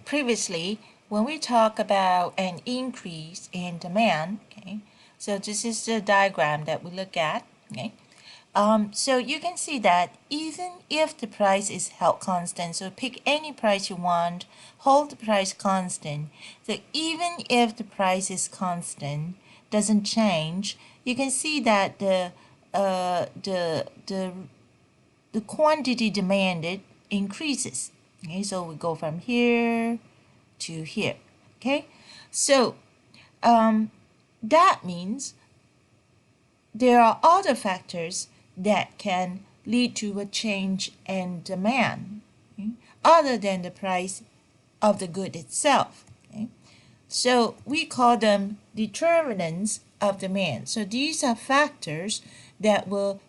previously, when we talk about an increase in demand, okay, so this is the diagram that we look at, okay. So you can see that even if the price is held constant, so pick any price you want, hold the price constant. So even if the price is constant, doesn't change, you can see that the quantity demanded increases. Okay, so we go from here to here. Okay, so that means there are other factors that can lead to a change in demand, okay, other than the price of the good itself. Okay? So we call them determinants of demand. So these are factors that will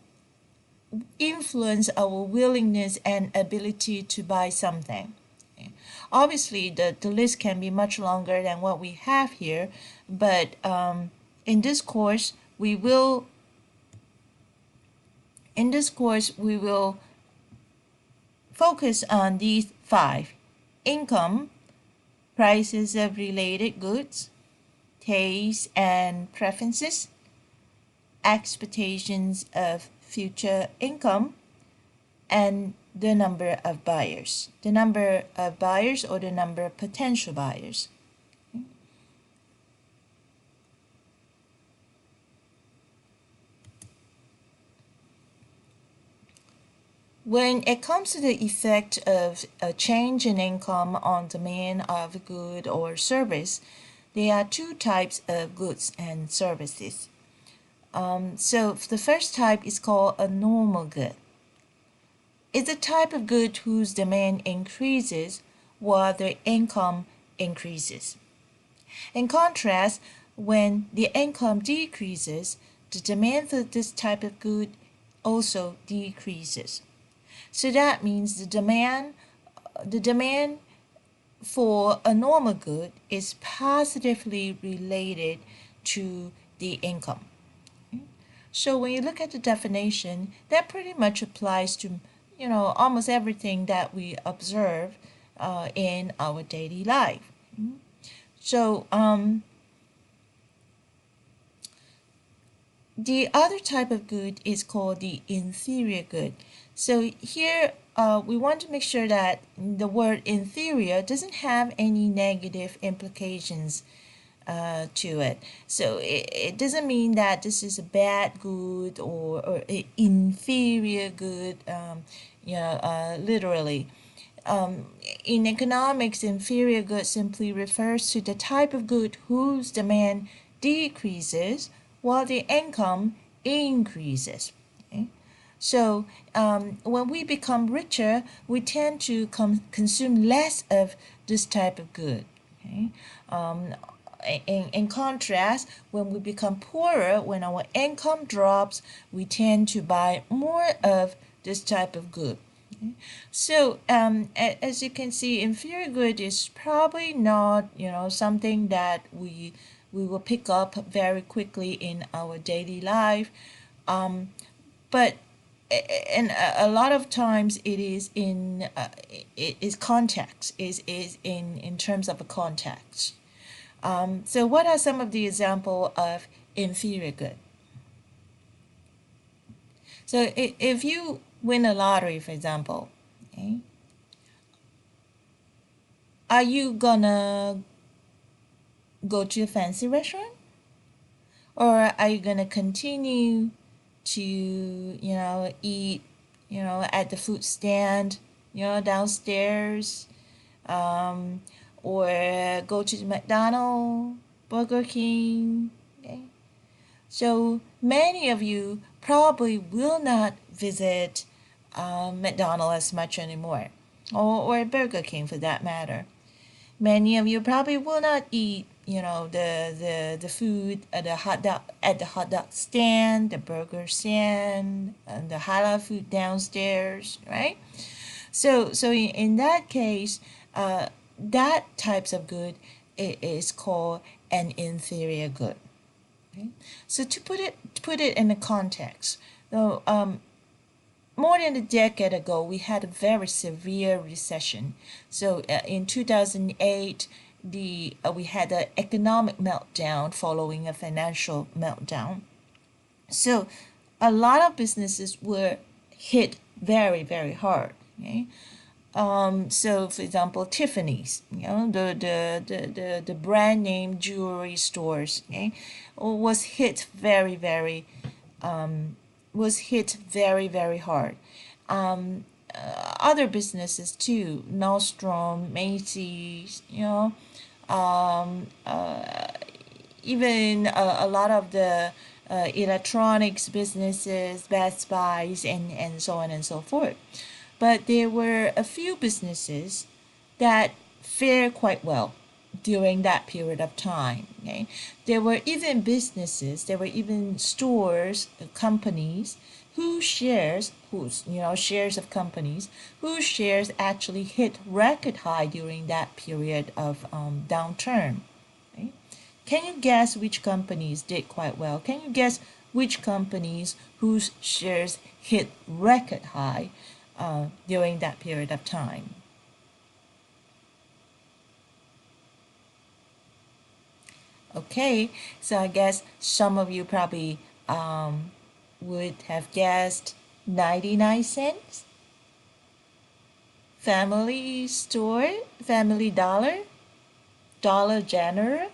influence our willingness and ability to buy something. Okay? Obviously, the list can be much longer than what we have here, but in this course, we will focus on these five: income, prices of related goods, taste and preferences, expectations of future income, and the number of buyers. The number of buyers or the number of potential buyers. When it comes to the effect of a change in income on demand of a good or service, there are two types of goods and services. So the first type is called a normal good. It's a type of good whose demand increases while the income increases. In contrast, when the income decreases, the demand for this type of good also decreases. So that means the demand for a normal good is positively related to the income. So when you look at the definition, that pretty much applies to almost everything that we observe in our daily life. So the other type of good is called the inferior good. So here we want to make sure that the word inferior doesn't have any negative implications to it. So it doesn't mean that this is a bad good or an inferior good, literally. In economics, inferior good simply refers to the type of good whose demand decreases while the income increases. Okay? So when we become richer, we tend to consume less of this type of good. Okay? In contrast, when we become poorer, when our income drops, we tend to buy more of this type of good. Okay? So as you can see, inferior good is probably not something that we will pick up very quickly in our daily life, but and a lot of times it is in it is context is in terms of a context. So what are some of the example of inferior good? So if you win a lottery, for example, okay, are you gonna go to a fancy restaurant, or are you gonna continue to eat at the food stand downstairs, or go to the McDonald's, Burger King? Okay, so many of you probably will not visit McDonald's as much anymore, or Burger King for that matter. Many of you probably will not eat, the food at the hot dog stand, the burger stand, and the halal food downstairs, right? So in that case, that types of good is called an inferior good. Okay? So to put it in a context, so more than a decade ago, we had a very severe recession. So in 2008, we had an economic meltdown following a financial meltdown. So a lot of businesses were hit very, very hard. Okay? So for example, Tiffany's, the brand name jewelry stores, okay, was hit very, very very hard. Other businesses too, Nordstrom, Macy's, even a lot of the electronics businesses, Best Buys, and so on and so forth. But there were a few businesses that fared quite well during that period of time. Okay? There were even businesses, there were even stores, companies whose shares of companies whose shares actually hit record high during that period of downturn. Okay? Can you guess which companies did quite well? Can you guess which companies whose shares hit record high during that period of time? Okay, so I guess some of you probably would have guessed 99 cents, Family Store, Family Dollar, Dollar General.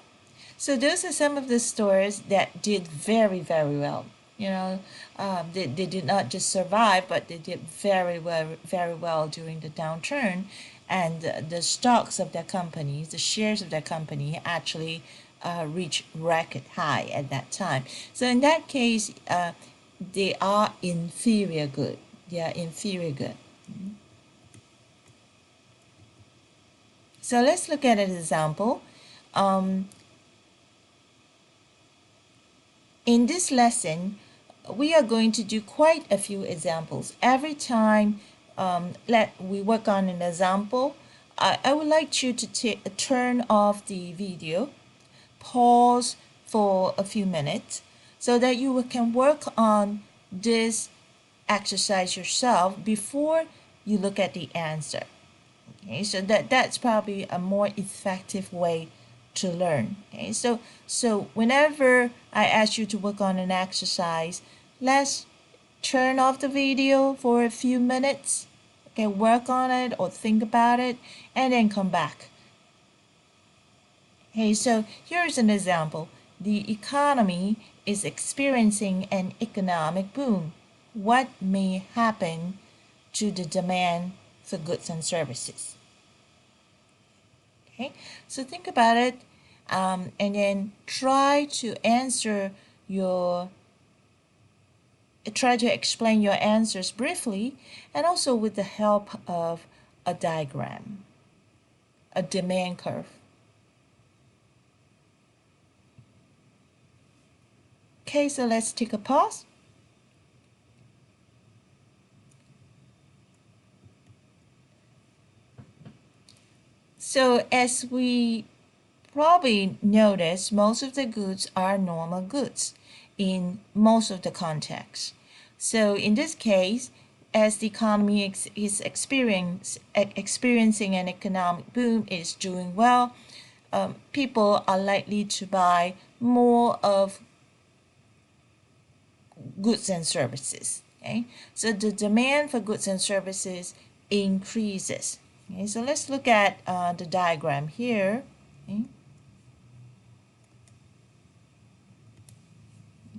So those are some of the stores that did very, very well. They did not just survive, but they did very well during the downturn. And the stocks of their companies, the shares of their company actually reached record high at that time. So in that case, they are inferior good. They are inferior good. So let's look at an example. In this lesson, we are going to do quite a few examples. Every time we work on an example, I would like you to turn off the video, pause for a few minutes, so that you can work on this exercise yourself before you look at the answer. Okay, so that's probably a more effective way to learn. Okay, so whenever I ask you to work on an exercise, let's turn off the video for a few minutes. Okay, work on it or think about it, and then come back. Okay, so here's an example. The economy is experiencing an economic boom. What may happen to the demand for goods and services? Okay, so think about it, and then try to explain your answers briefly, and also with the help of a diagram, a demand curve. Okay, so let's take a pause. So as we probably notice, most of the goods are normal goods in most of the contexts. So in this case, as the economy is experiencing an economic boom, is doing well, people are likely to buy more of goods and services. Okay, so the demand for goods and services increases. Okay, so let's look at the diagram here. Okay.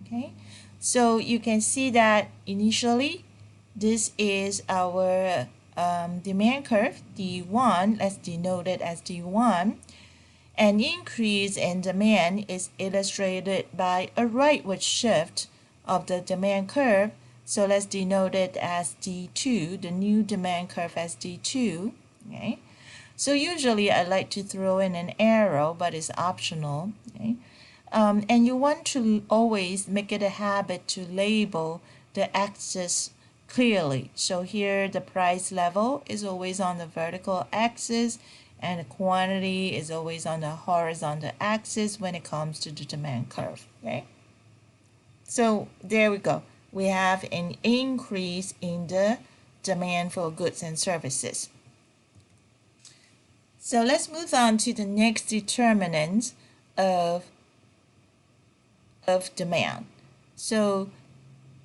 Okay, so you can see that initially this is our demand curve, D1. Let's denote it as D1. An increase in demand is illustrated by a rightward shift of the demand curve. So let's denote it as D2, the new demand curve as D2. Okay, so usually I like to throw in an arrow, but it's optional. Okay. And you want to always make it a habit to label the axis clearly. So here the price level is always on the vertical axis, and the quantity is always on the horizontal axis when it comes to the demand curve. Okay, so there we go. we have an increase in the demand for goods and services. So let's move on to the next determinant of demand. So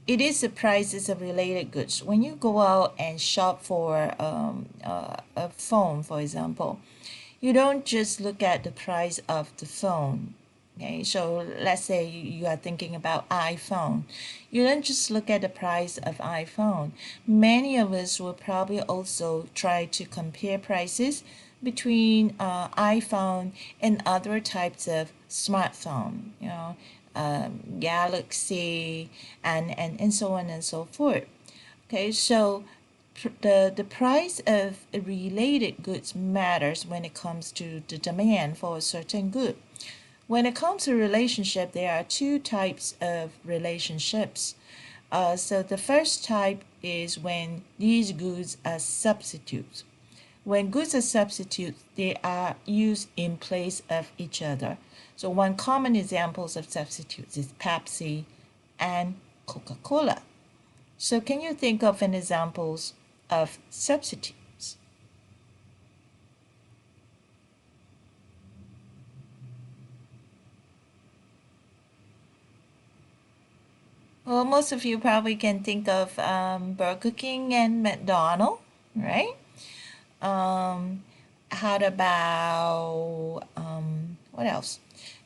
it is the prices of related goods. When you go out and shop for a phone, for example, you don't just look at the price of the phone. Okay, so let's say you are thinking about iPhone. You don't just look at the price of iPhone. Many of us will probably also try to compare prices between iPhone and other types of smartphone, Galaxy and so on and so forth. Okay, so the price of related goods matters when it comes to the demand for a certain good. When it comes to relationship, there are two types of relationships. So the first type is when these goods are substitutes. When goods are substitutes, they are used in place of each other. So one common examples of substitutes is Pepsi and Coca-Cola. So can you think of an examples of substitutes? Well, most of you probably can think of Burger King and McDonald's, right? How about what else?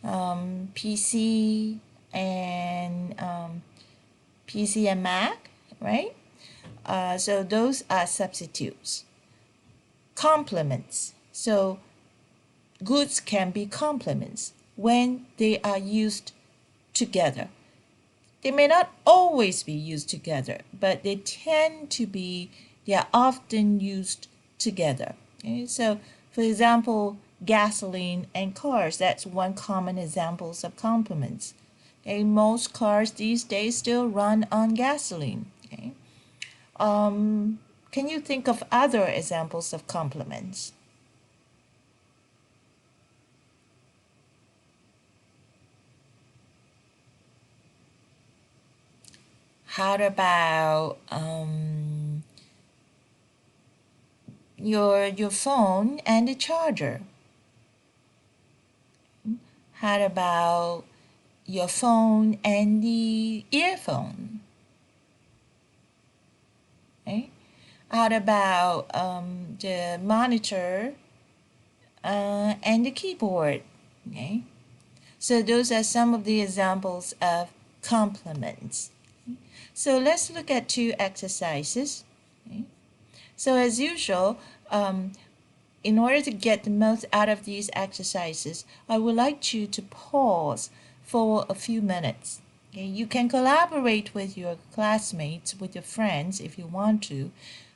PC and PC and Mac, right? So those are substitutes. Complements. So goods can be complements when they are used together. They may not always be used together, but they are often used together. Okay? So, for example, gasoline and cars, that's one common examples of complements. Okay? Most cars these days still run on gasoline. Okay? Can you think of other examples of complements? How about your phone and the charger? How about your phone and the earphone? Okay. How about the monitor and the keyboard? Okay. So those are some of the examples of complements. So let's look at two exercises. Okay. So as usual, in order to get the most out of these exercises, I would like you to pause for a few minutes. Okay? You can collaborate with your classmates, with your friends if you want to.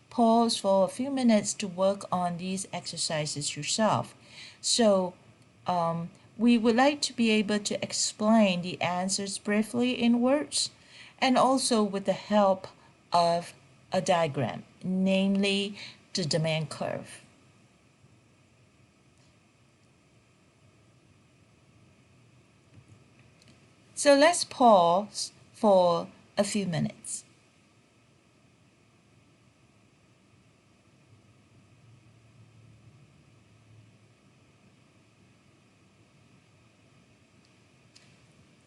Pause for a few minutes to work on these exercises yourself. So we would like to be able to explain the answers briefly in words and also with the help of a diagram, namely the demand curve. So let's pause for a few minutes.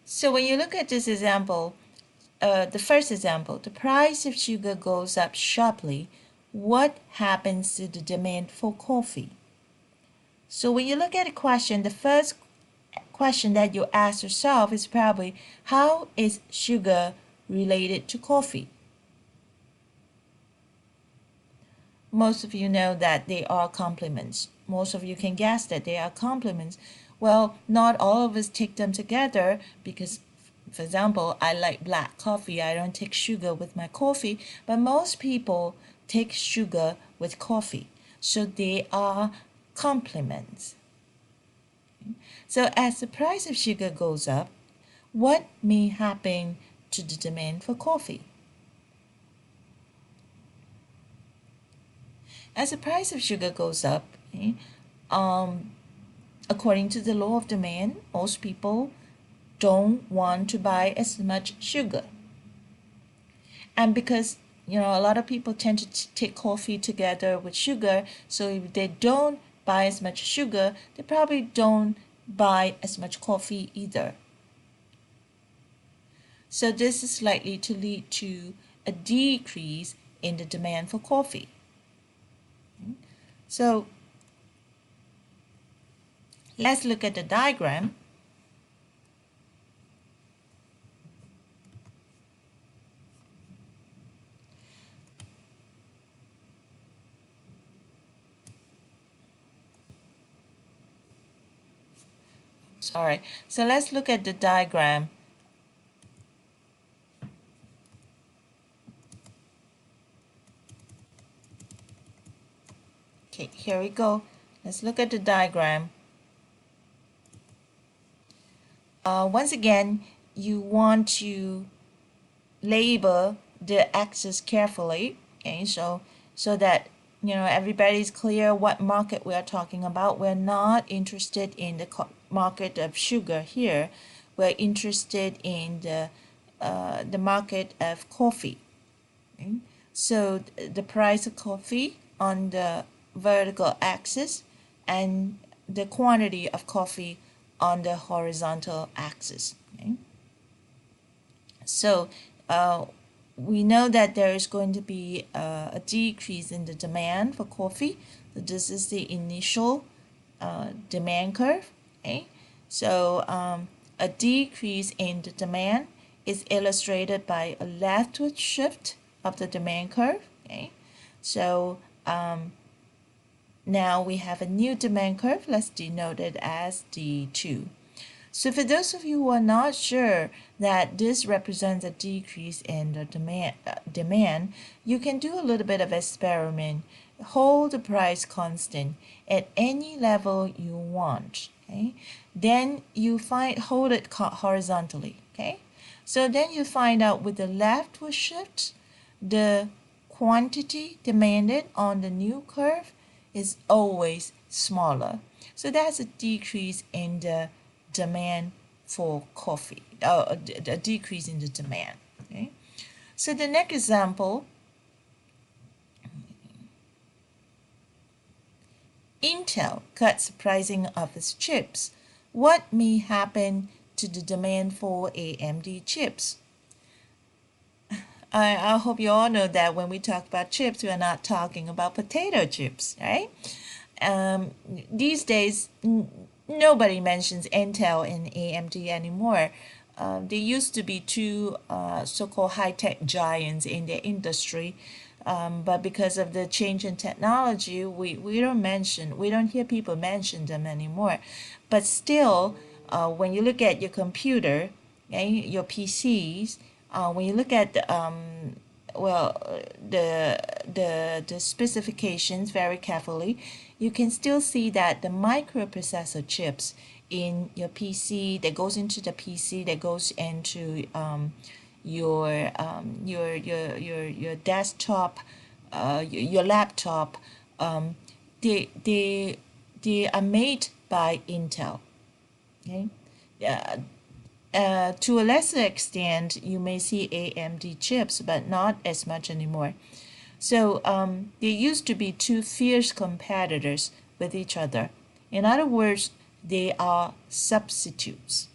So when you look at this example, the first example, the price of sugar goes up sharply. What happens to the demand for coffee? So when you look at the question, the first question that you ask yourself is probably, how is sugar related to coffee? Most of you know that they are complements. Most of you can guess that they are complements. Well, not all of us take them together because, for example, I like black coffee. I don't take sugar with my coffee, but most people take sugar with coffee. So they are complements. So as the price of sugar goes up, what may happen to the demand for coffee? As the price of sugar goes up, okay, according to the law of demand, most people don't want to buy as much sugar. And because a lot of people tend to take coffee together with sugar, so if they don't buy as much sugar, they probably don't buy as much coffee either. So this is likely to lead to a decrease in the demand for coffee. So let's look at the diagram. Sorry. So let's look at the diagram. Okay, here we go. Let's look at the diagram. Once again, you want to label the axis carefully, okay? So that everybody's clear what market we are talking about. We're not interested in the market of sugar here. We're interested in the market of coffee. Okay? So the price of coffee on the vertical axis and the quantity of coffee on the horizontal axis. Okay? So we know that there is going to be a decrease in the demand for coffee. So this is the initial demand curve. Okay? So a decrease in the demand is illustrated by a leftward shift of the demand curve. Okay? So now we have a new demand curve. Let's denote it as D2. So for those of you who are not sure that this represents a decrease in the demand, you can do a little bit of experiment. Hold the price constant at any level you want. Okay? Then you hold it horizontally. Okay? So then you find out with the leftward shift, the quantity demanded on the new curve is always smaller. So that's a decrease in the demand for coffee, a decrease in the demand. Okay? So the next example, Intel cuts pricing of its chips. What may happen to the demand for AMD chips? I hope you all know that when we talk about chips, we are not talking about potato chips, right? These days, nobody mentions Intel and AMD anymore. They used to be two so-called high-tech giants in the industry, but because of the change in technology, we don't hear people mention them anymore. But still, when you look at your computer, okay, your PCs, when you look at the specifications very carefully, you can still see that the microprocessor chips in your PC that goes into the PC that goes into your desktop, your laptop, they are made by Intel. Okay. To a lesser extent, you may see AMD chips, but not as much anymore. So there used to be two fierce competitors with each other. In other words, they are substitutes.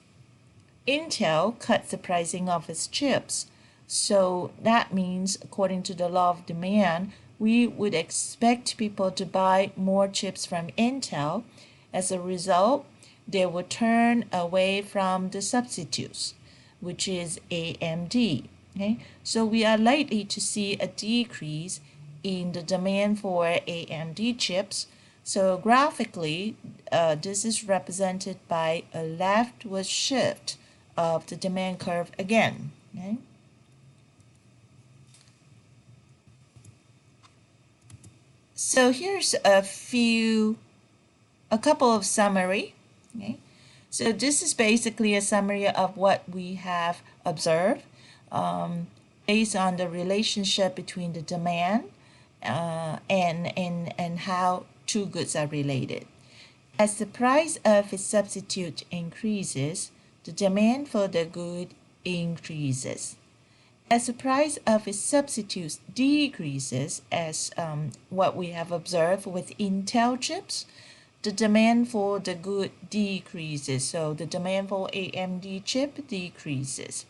Intel cuts the pricing of its chips. So that means, according to the law of demand, we would expect people to buy more chips from Intel. As a result, they will turn away from the substitutes, which is AMD. Okay? So we are likely to see a decrease in the demand for AMD chips. So graphically, this is represented by a leftward shift of the demand curve again. Okay? So here's a couple of summary. Okay? So this is basically a summary of what we have observed based on the relationship between the demand and how two goods are related. As the price of its substitute increases, the demand for the good increases. As the price of its substitutes decreases, as what we have observed with Intel chips, the demand for the good decreases. So the demand for AMD chip decreases.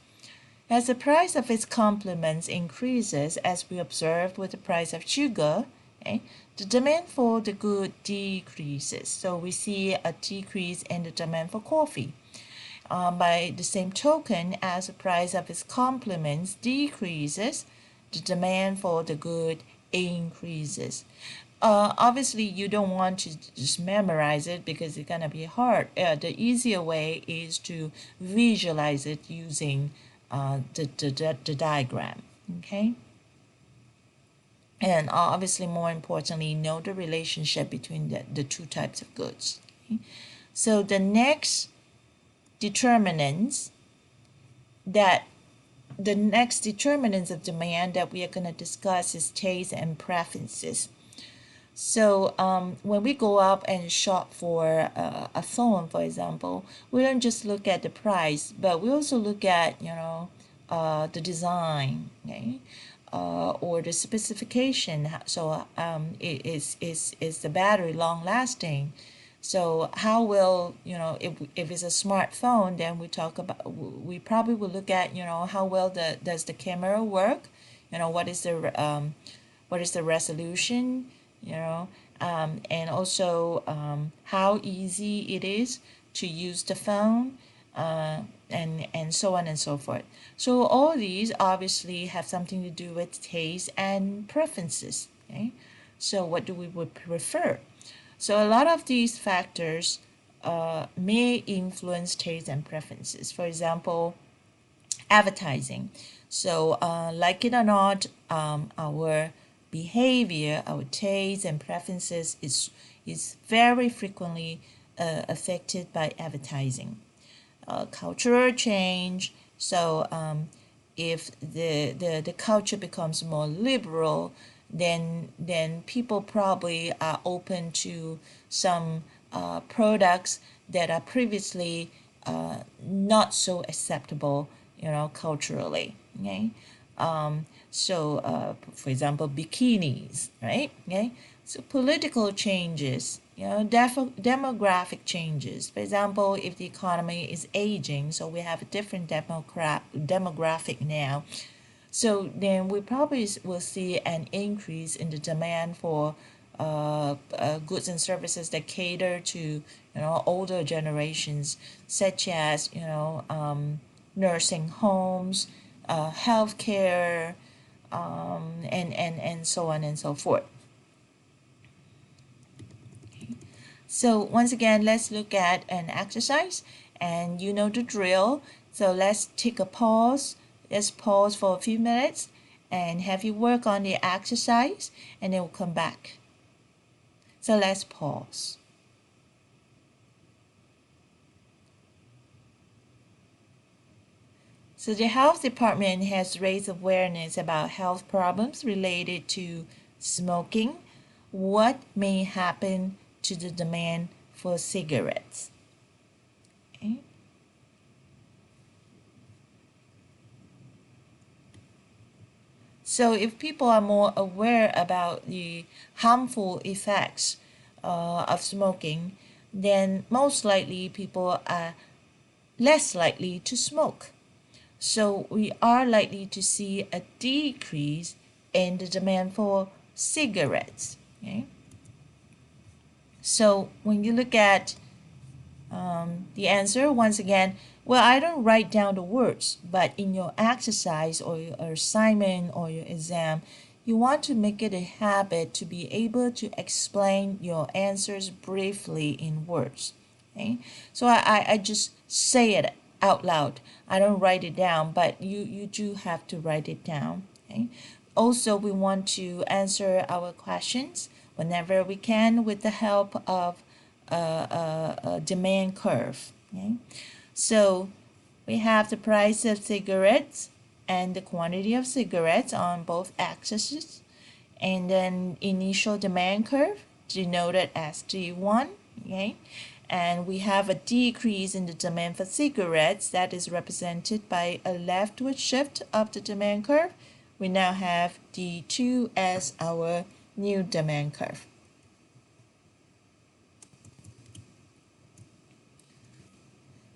As the price of its complements increases, as we observed with the price of sugar, okay, the demand for the good decreases. So we see a decrease in the demand for coffee. By the same token, as the price of its complements decreases, the demand for the good increases. Obviously, you don't want to just memorize it because it's gonna be hard. The easier way is to visualize it using the diagram. Okay. And obviously, more importantly, know the relationship between the two types of goods. Okay? So the next determinants of demand that we are going to discuss is taste and preferences. So when we go up and shop for a phone, for example, we don't just look at the price, but we also look at the design, okay? Or the specification. So is the battery long lasting? So how will, if it's a smartphone, then we probably will look at, how well does the camera work? What is the resolution? And also how easy it is to use the phone, and so on and so forth. So all these obviously have something to do with taste and preferences. Okay, so what do we would prefer? So a lot of these factors may influence taste and preferences. For example, advertising. So like it or not, our behavior, our taste and preferences is very frequently affected by advertising. Cultural change. So if the culture becomes more liberal, then people probably are open to some products that are previously not so acceptable, culturally. Okay, so for example, bikinis, right? Okay, so political changes, demographic changes. For example, if the economy is aging, so we have a different demographic now. So then we probably will see an increase in the demand for goods and services that cater to older generations, such as nursing homes, healthcare, and so on and so forth. So once again, let's look at an exercise, and you know the drill. So let's take a pause. Let's pause for a few minutes and have you work on the exercise, and then we'll come back. So let's pause. So the health department has raised awareness about health problems related to smoking. What may happen to the demand for cigarettes? Okay. So if people are more aware about the harmful effects of smoking, then most likely people are less likely to smoke. So we are likely to see a decrease in the demand for cigarettes. Okay? So when you look at the answer, once again, well, I don't write down the words, but in your exercise or your assignment or your exam, you want to make it a habit to be able to explain your answers briefly in words. Okay? So I just say it out loud. I don't write it down, but you do have to write it down. Okay? Also, we want to answer our questions whenever we can with the help of a demand curve. Okay? So we have the price of cigarettes and the quantity of cigarettes on both axes, and then initial demand curve denoted as T1. Okay? And we have a decrease in the demand for cigarettes that is represented by a leftward shift of the demand curve. We now have D2 as our new demand curve.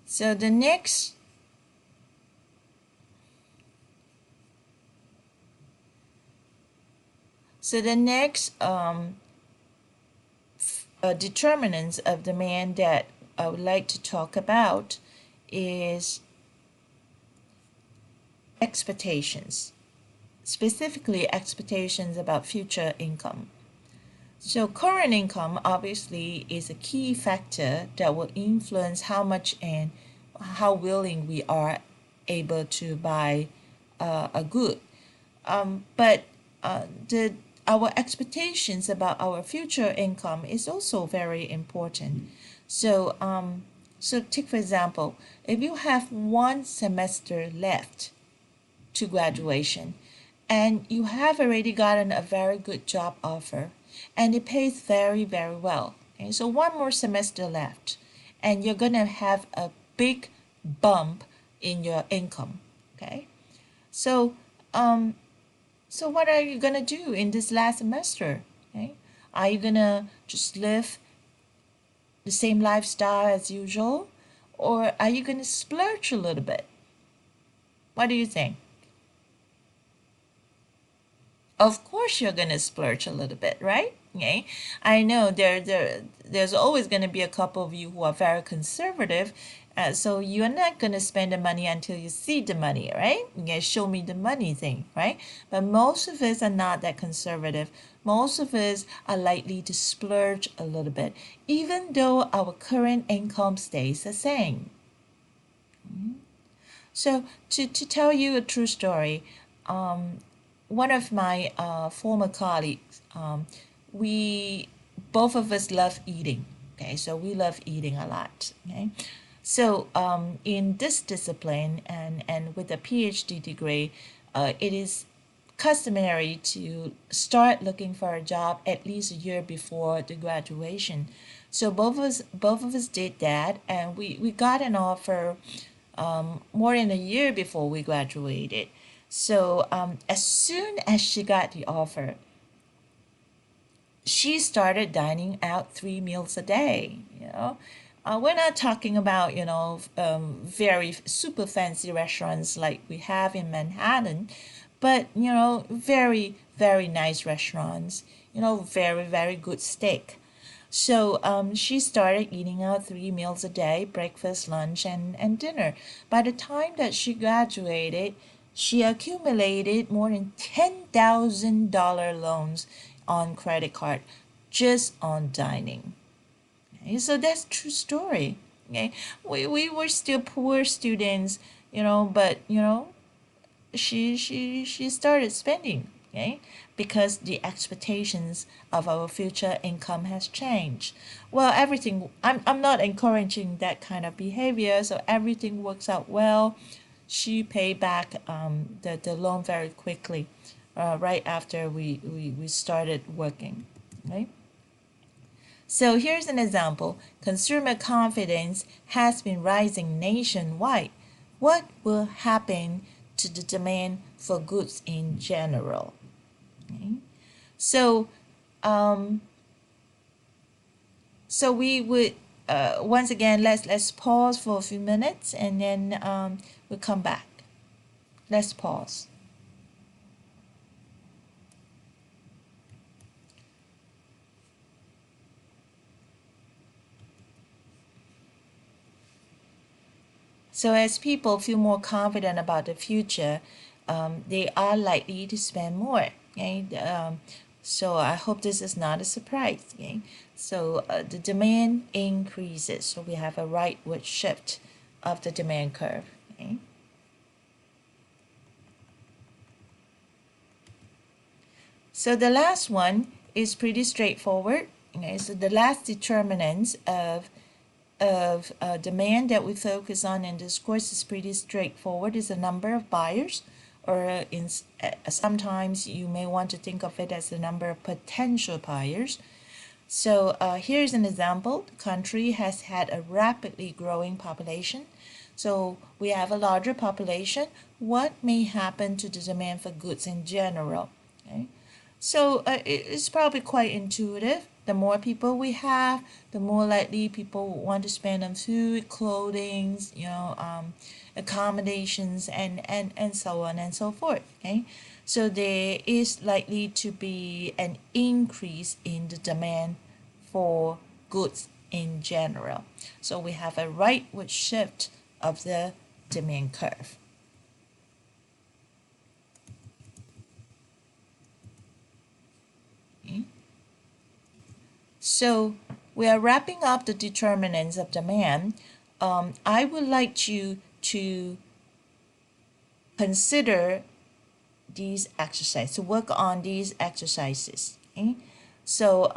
So the next determinants of demand that I would like to talk about is expectations, specifically expectations about future income. So current income obviously is a key factor that will influence how much and how willing we are able to buy a good. But our expectations about our future income is also very important. So take for example, if you have one semester left to graduation, and you have already gotten a very good job offer, and it pays very, very well. Okay, so one more semester left, and you're gonna have a big bump in your income. Okay, so so what are you gonna do in this last semester? Okay, are you gonna just live the same lifestyle as usual, or are you gonna splurge a little bit? What do you think? Of course you're gonna splurge a little bit, right? Okay. I know there's always gonna be a couple of you who are very conservative, so you're not gonna spend the money until you see the money, right? You show me the money thing, right? But most of us are not that conservative. Most of us are likely to splurge a little bit, even though our current income stays the same. So to tell you a true story, one of my former colleagues, we both of us love eating. Okay, so we love eating a lot. Okay, so in this discipline and with a PhD degree, it is customary to start looking for a job at least a year before the graduation. So both of us did that, and we got an offer more than a year before we graduated. So as soon as she got the offer, she started dining out 3 meals a day. We're not talking about very super fancy restaurants like we have in Manhattan, but very very nice restaurants. Very very good steak. So she started eating out 3 meals a day, breakfast, lunch, and dinner. By the time that she graduated, she accumulated more than $10,000 loans on credit card just on dining. Okay, so that's true story. Okay, we were still poor students, but she started spending. Okay, because the expectations of our future income has changed. Well, everything, I'm not encouraging that kind of behavior, so everything works out well. She paid back the loan very quickly, right after we started working. Right. So here's an example. Consumer confidence has been rising nationwide. What will happen to the demand for goods in general? Okay. So, um, so we would once again let's pause for a few minutes, and then we'll come back. Let's pause. So as people feel more confident about the future, they are likely to spend more. Okay? So I hope this is not a surprise. Okay? So the demand increases. So we have a rightward shift of the demand curve. Okay? So the last one is pretty straightforward. Okay? So the last determinants of demand that we focus on in this course is pretty straightforward. Is the number of buyers, or sometimes you may want to think of it as the number of potential buyers. So here's an example. The country has had a rapidly growing population. So we have a larger population. What may happen to the demand for goods in general? Okay. So it's probably quite intuitive. The more people we have, the more likely people want to spend on food, clothing, accommodations, and so on and so forth. Okay, so there is likely to be an increase in the demand for goods in general. So we have a rightward shift of the demand curve. Okay. So we are wrapping up the determinants of demand. I would like you to consider these exercises, to work on these exercises. Okay? So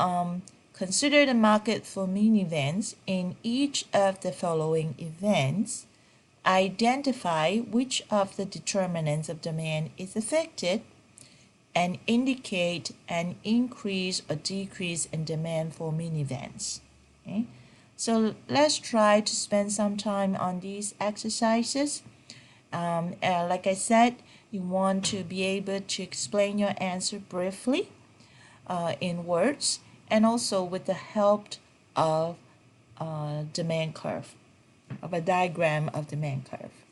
consider the market for mean events in each of the following events. Identify which of the determinants of demand is affected and indicate an increase or decrease in demand for mean events. Okay? So let's try to spend some time on these exercises. Like I said, you want to be able to explain your answer briefly in words and also with the help of demand curve, of a diagram of demand curve.